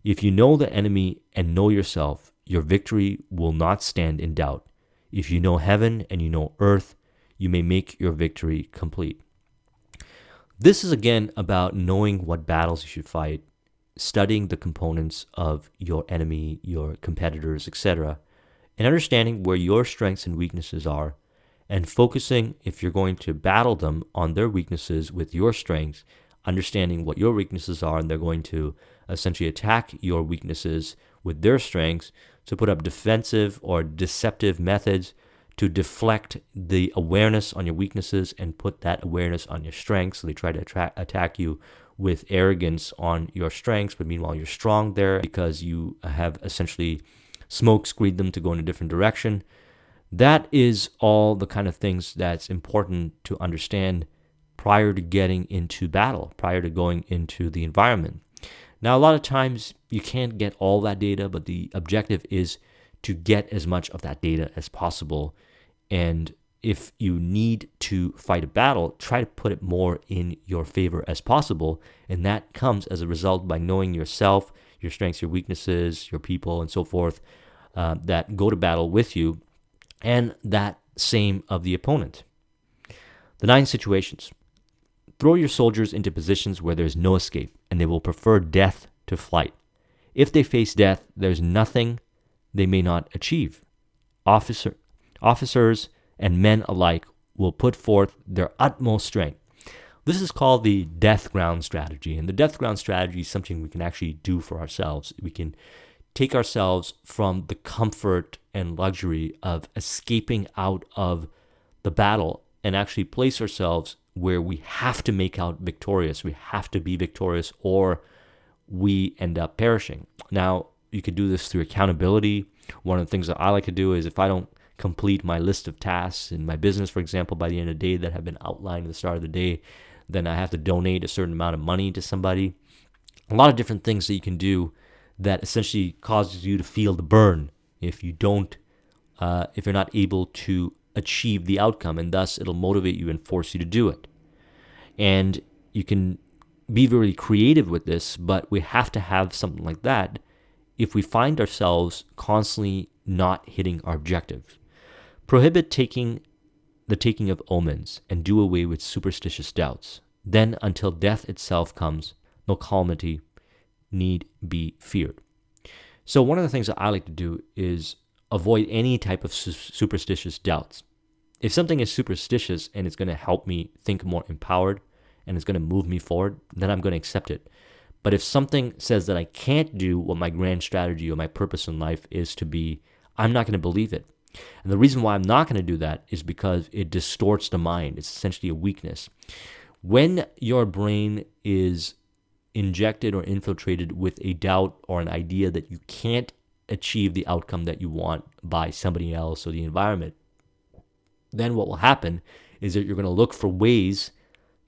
if you know the enemy and know yourself, your victory will not stand in doubt. If you know heaven and you know earth, you may make your victory complete. This is again about knowing what battles you should fight, studying the components of your enemy, your competitors, etc., and understanding where your strengths and weaknesses are, and focusing, if you're going to battle them, on their weaknesses with your strengths, understanding what your weaknesses are, and they're going to essentially attack your weaknesses with their strengths to put up defensive or deceptive methods to deflect the awareness on your weaknesses and put that awareness on your strengths. So they try to attack you with arrogance on your strengths, but meanwhile you're strong there because you have essentially smoke screened them to go in a different direction. That is all the kind of things that's important to understand prior to getting into battle, prior to going into the environment. Now, a lot of times you can't get all that data, but the objective is to get as much of that data as possible. And if you need to fight a battle, try to put it more in your favor as possible. And that comes as a result by knowing yourself, your strengths, your weaknesses, your people, and so forth, that go to battle with you, and that same of the opponent. The 9 situations. Throw your soldiers into positions where there's no escape, and they will prefer death to flight. If they face death, there's nothing they may not achieve. Officers and men alike will put forth their utmost strength. This is called the death ground strategy, and the death ground strategy is something we can actually do for ourselves. We can take ourselves from the comfort and luxury of escaping out of the battle and actually place ourselves where we have to make out victorious. We have to be victorious or we end up perishing. Now, you could do this through accountability. One of the things that I like to do is if I don't complete my list of tasks in my business, for example, by the end of the day that have been outlined at the start of the day, then I have to donate a certain amount of money to somebody. A lot of different things that you can do that essentially causes you to feel the burn if you don't, if you're not able to achieve the outcome, and thus it'll motivate you and force you to do it. And you can be very creative with this, but we have to have something like that if we find ourselves constantly not hitting our objectives. Prohibit the taking of omens and do away with superstitious doubts. Then, until death itself comes, no calamity need be feared. So one of the things that I like to do is avoid any type of superstitious doubts. If something is superstitious and it's going to help me think more empowered and it's going to move me forward, then I'm going to accept it. But if something says that I can't do what my grand strategy or my purpose in life is to be, I'm not going to believe it. And the reason why I'm not going to do that is because it distorts the mind. It's essentially a weakness. When your brain is injected or infiltrated with a doubt or an idea that you can't achieve the outcome that you want by somebody else or the environment, then what will happen is that you're going to look for ways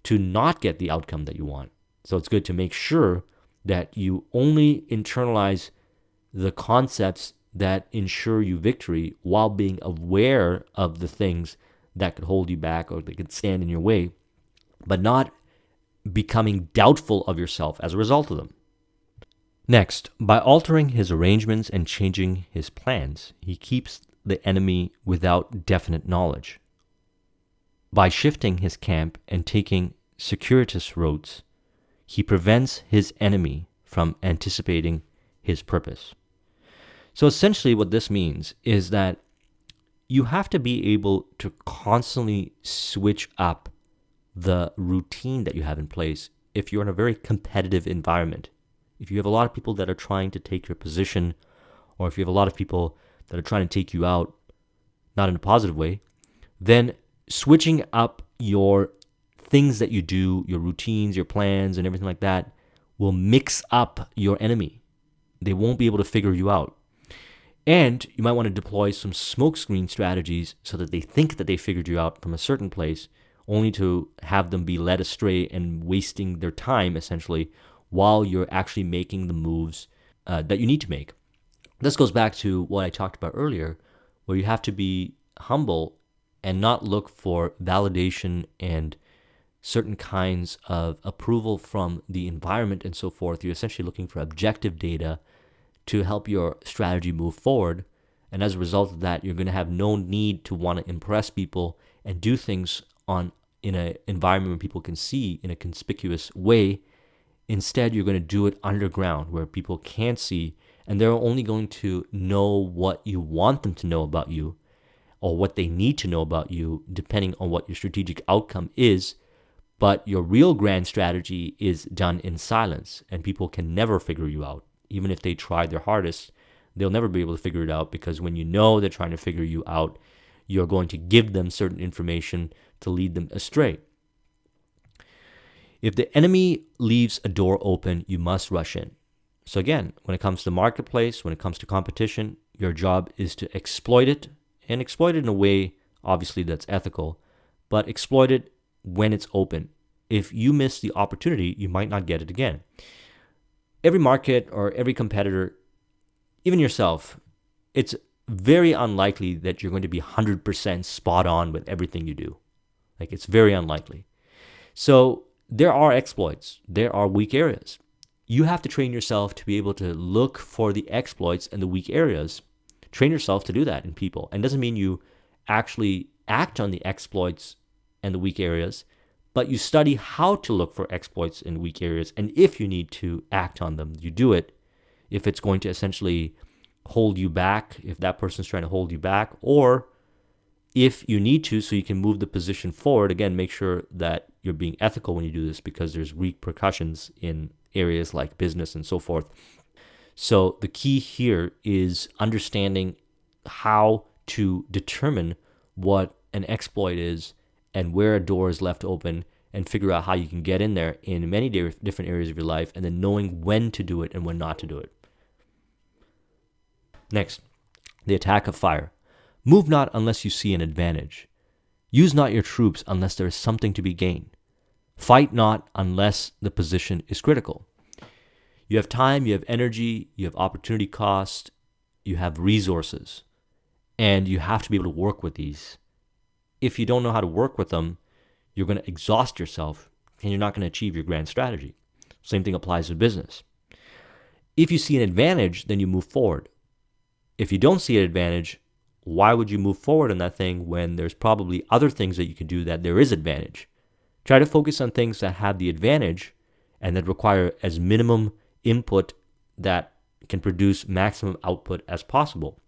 to not get the outcome that you want. So it's good to make sure that you only internalize the concepts that ensure you victory while being aware of the things that could hold you back or that could stand in your way, but not becoming doubtful of yourself as a result of them. Next, by altering his arrangements and changing his plans, he keeps the enemy without definite knowledge. By shifting his camp and taking circuitous roads, he prevents his enemy from anticipating his purpose. So essentially what this means is that you have to be able to constantly switch up the routine that you have in place if you're in a very competitive environment. If you have a lot of people that are trying to take your position, or if you have a lot of people that are trying to take you out, not in a positive way, then switching up your things that you do, your routines, your plans, and everything like that will mix up your enemy. They won't be able to figure you out. And you might want to deploy some smokescreen strategies so that they think that they figured you out from a certain place, only to have them be led astray and wasting their time, essentially, while you're actually making the moves that you need to make. This goes back to what I talked about earlier, where you have to be humble and not look for validation and certain kinds of approval from the environment and so forth. You're essentially looking for objective data to help your strategy move forward. And as a result of that, you're going to have no need to want to impress people and do things in an environment where people can see in a conspicuous way. Instead, you're going to do it underground where people can't see, and they're only going to know what you want them to know about you or what they need to know about you, depending on what your strategic outcome is. But your real grand strategy is done in silence, and people can never figure you out. Even if they try their hardest, they'll never be able to figure it out, because when you know they're trying to figure you out, you're going to give them certain information to lead them astray. If the enemy leaves a door open, you must rush in. So again, when it comes to marketplace, when it comes to competition, your job is to exploit it, and exploit it in a way, obviously, that's ethical, but exploit it when it's open. If you miss the opportunity, you might not get it again. Every market or every competitor, even yourself, it's very unlikely that you're going to be 100% spot on with everything you do. Like, it's very unlikely. So there are exploits. There are weak areas. You have to train yourself to be able to look for the exploits and the weak areas. Train yourself to do that in people. And it doesn't mean you actually act on the exploits and the weak areas, but you study how to look for exploits in weak areas. And if you need to act on them, you do it. If it's going to essentially hold you back, if that person's trying to hold you back, or if you need to so you can move the position forward, again, make sure that you're being ethical when you do this, because there's repercussions in areas like business and so forth. So the key here is understanding how to determine what an exploit is and where a door is left open, and figure out how you can get in there in many different areas of your life, and then knowing when to do it and when not to do it. Next, the attack of fire. Move not unless you see an advantage. Use not your troops unless there is something to be gained. Fight not unless the position is critical. You have time, you have energy, you have opportunity cost, you have resources, and you have to be able to work with these. If you don't know how to work with them, you're going to exhaust yourself, and you're not going to achieve your grand strategy. Same thing applies to business. If you see an advantage, then you move forward. If you don't see an advantage, why would you move forward on that thing when there's probably other things that you can do that there is advantage? Try to focus on things that have the advantage and that require as minimum input that can produce maximum output as possible.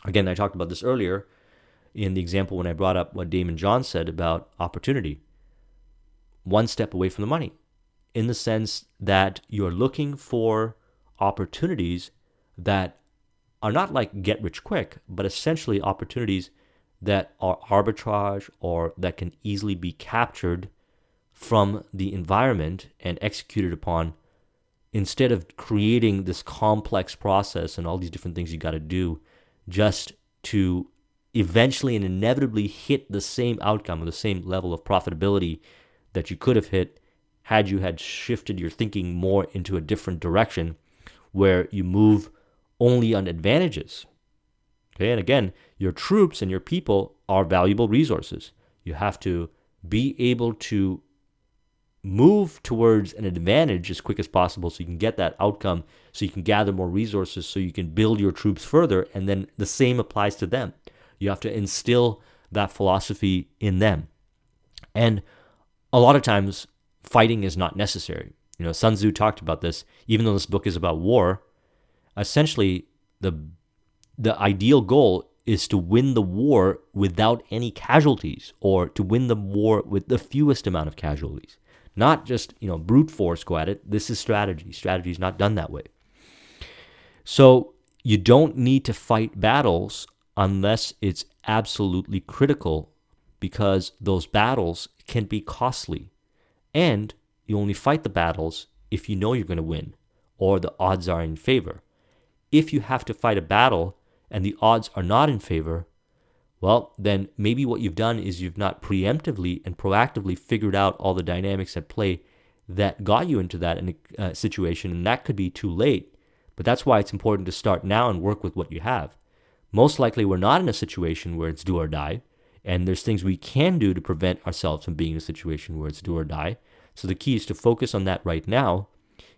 Again, I talked about this earlier in the example when I brought up what Damon John said about opportunity. one step away from the money, in the sense that you're looking for opportunities that are not like get rich quick, but essentially opportunities that are arbitrage or that can easily be captured from the environment and executed upon, instead of creating this complex process and all these different things you got to do just to eventually and inevitably hit the same outcome or the same level of profitability that you could have hit had you had shifted your thinking more into a different direction where you move only on advantages. Okay, and again, your troops and your people are valuable resources. You have to be able to move towards an advantage as quick as possible so you can get that outcome, so you can gather more resources, so you can build your troops further, and then the same applies to them. You have to instill that philosophy in them. And a lot of times, fighting is not necessary. Sun Tzu talked about this. Even though this book is about war, essentially the ideal goal is to win the war without any casualties, or to win the war with the fewest amount of casualties. Not just, brute force go at it. This is strategy. Strategy is not done that way. So you don't need to fight battles unless it's absolutely critical, because those battles can be costly. And you only fight the battles if you know you're going to win, or the odds are in favor. If you have to fight a battle and the odds are not in favor, well, then maybe what you've done is you've not preemptively and proactively figured out all the dynamics at play that got you into that situation, and that could be too late. But that's why it's important to start now and work with what you have. Most likely we're not in a situation where it's do or die, and there's things we can do to prevent ourselves from being in a situation where it's do or die. So the key is to focus on that right now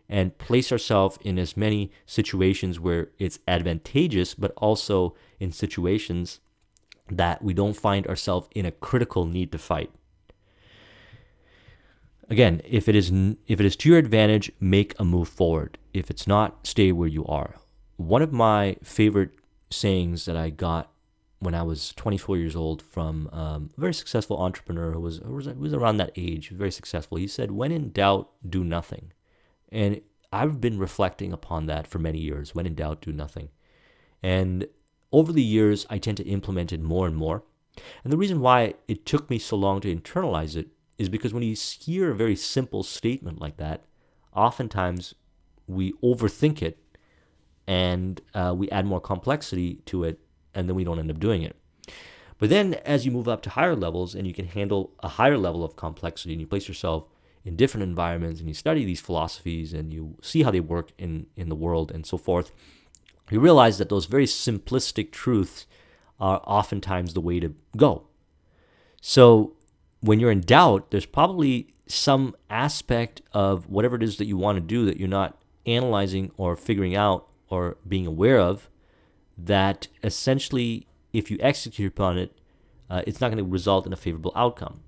and place ourselves in as many situations where it's advantageous, but also in situations that we don't find ourselves in a critical need to fight. Again, if it is to your advantage, make a move forward. If it's not, stay where you are. One of my favorite sayings that I got when I was 24 years old from a very successful entrepreneur who was around that age, very successful. He said, "When in doubt, do nothing." And I've been reflecting upon that for many years. When in doubt, do nothing. And over the years, I tend to implement it more and more. And the reason why it took me so long to internalize it is because when you hear a very simple statement like that, oftentimes we overthink it and we add more complexity to it, and then we don't end up doing it. But then as you move up to higher levels and you can handle a higher level of complexity and you place yourself in different environments and you study these philosophies and you see how they work in the world and so forth, you realize that those very simplistic truths are oftentimes the way to go. So when you're in doubt, there's probably some aspect of whatever it is that you want to do that you're not analyzing or figuring out or being aware of, that essentially, if you execute upon it, it's not going to result in a favorable outcome.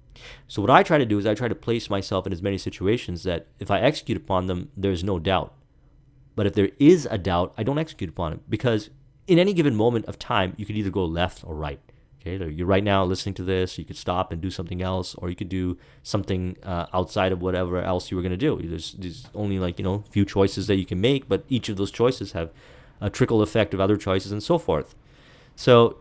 So what I try to do is I try to place myself in as many situations that if I execute upon them, there's no doubt. But if there is a doubt, I don't execute upon it, because in any given moment of time, you could either go left or right. Okay, you're right now listening to this, you could stop and do something else, or you could do something outside of whatever else you were going to do. There's only few choices that you can make, but each of those choices have a trickle effect of other choices and so forth. So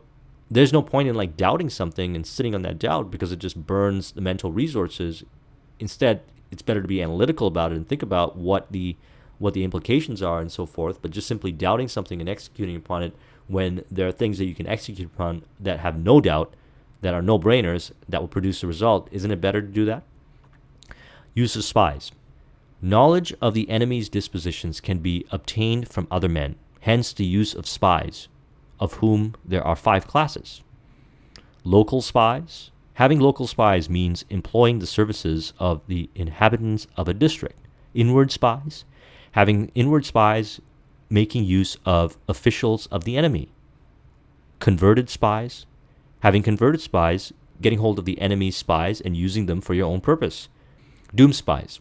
there's no point in doubting something and sitting on that doubt, because it just burns the mental resources. Instead, it's better to be analytical about it and think about what the implications are and so forth. But just simply doubting something and executing upon it, when there are things that you can execute upon that have no doubt, that are no-brainers, that will produce a result, isn't it better to do that? Use of spies. Knowledge of the enemy's dispositions can be obtained from other men, hence the use of spies, of whom there are 5 classes. Local spies. Having local spies means employing the services of the inhabitants of a district. Inward spies. Having inward spies, making use of officials of the enemy. Converted spies. Having converted spies, getting hold of the enemy's spies and using them for your own purpose. Doom spies.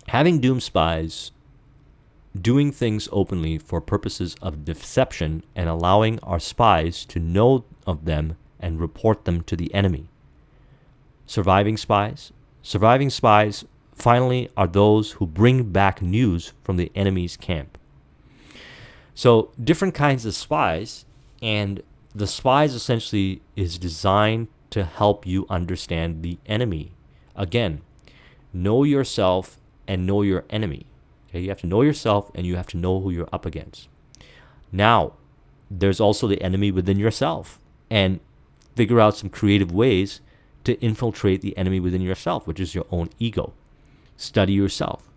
Having doom spies, doing things openly for purposes of deception and allowing our spies to know of them and report them to the enemy. Surviving spies. Surviving spies finally are those who bring back news from the enemy's camp. So different kinds of spies, and the spies essentially is designed to help you understand the enemy. Again, know yourself and know your enemy. Okay, you have to know yourself and you have to know who you're up against. Now, there's also the enemy within yourself, and figure out some creative ways to infiltrate the enemy within yourself, which is your own ego. Study yourself,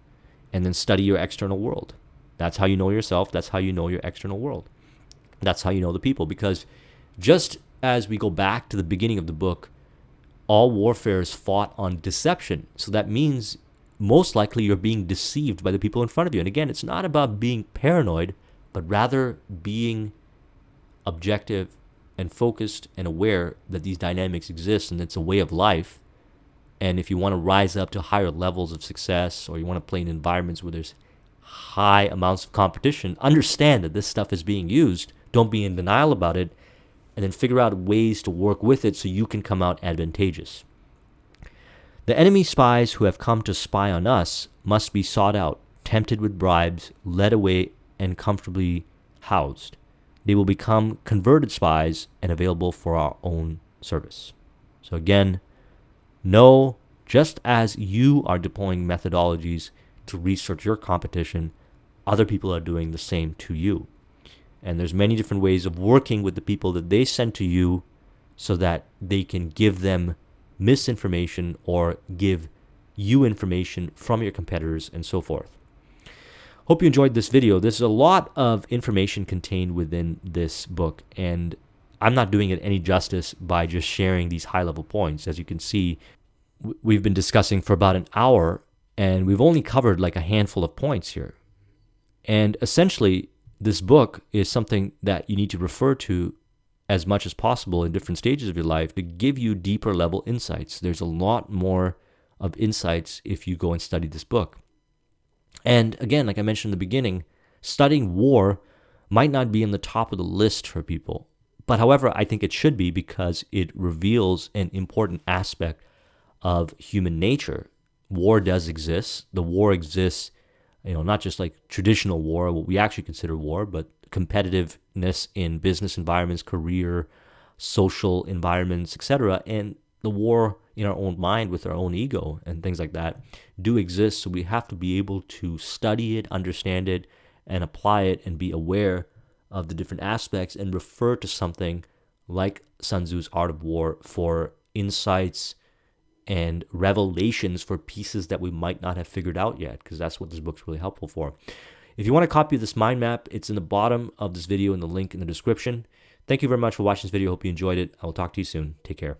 and then study your external world. That's how you know yourself. That's how you know your external world. That's how you know the people. Because just as we go back to the beginning of the book, all warfare is fought on deception. So that means most likely you're being deceived by the people in front of you. And again, it's not about being paranoid, but rather being objective and focused and aware that these dynamics exist and it's a way of life. And if you want to rise up to higher levels of success, or you want to play in environments where there's high amounts of competition, understand that this stuff is being used. Don't be in denial about it, and then figure out ways to work with it so you can come out advantageous. The enemy spies who have come to spy on us must be sought out, tempted with bribes, led away, and comfortably housed. They will become converted spies and available for our own service. So again, know, just as you are deploying methodologies to research your competition, other people are doing the same to you. And there's many different ways of working with the people that they send to you so that they can give them misinformation or give you information from your competitors and so forth. Hope you enjoyed this video. There's a lot of information contained within this book, and I'm not doing it any justice by just sharing these high-level points. As you can see, we've been discussing for about an hour, and we've only covered like a handful of points here. And essentially, this book is something that you need to refer to as much as possible in different stages of your life to give you deeper level insights. There's a lot more of insights if you go and study this book. And again, like I mentioned in the beginning, studying war might not be in the top of the list for people. But however, I think it should be, because it reveals an important aspect of human nature. War does exist. The war exists, not just like traditional war, what we actually consider war, but competitiveness in business environments, career, social environments, etc. And the war in our own mind with our own ego and things like that do exist. So we have to be able to study it, understand it, and apply it, and be aware of the different aspects, and refer to something like Sun Tzu's Art of War for insights and revelations for pieces that we might not have figured out yet, because that's what this book's really helpful for. If you want a copy of this mind map, it's in the bottom of this video and the link in the description. Thank you very much for watching this video. Hope you enjoyed it. I will talk to you soon. Take care.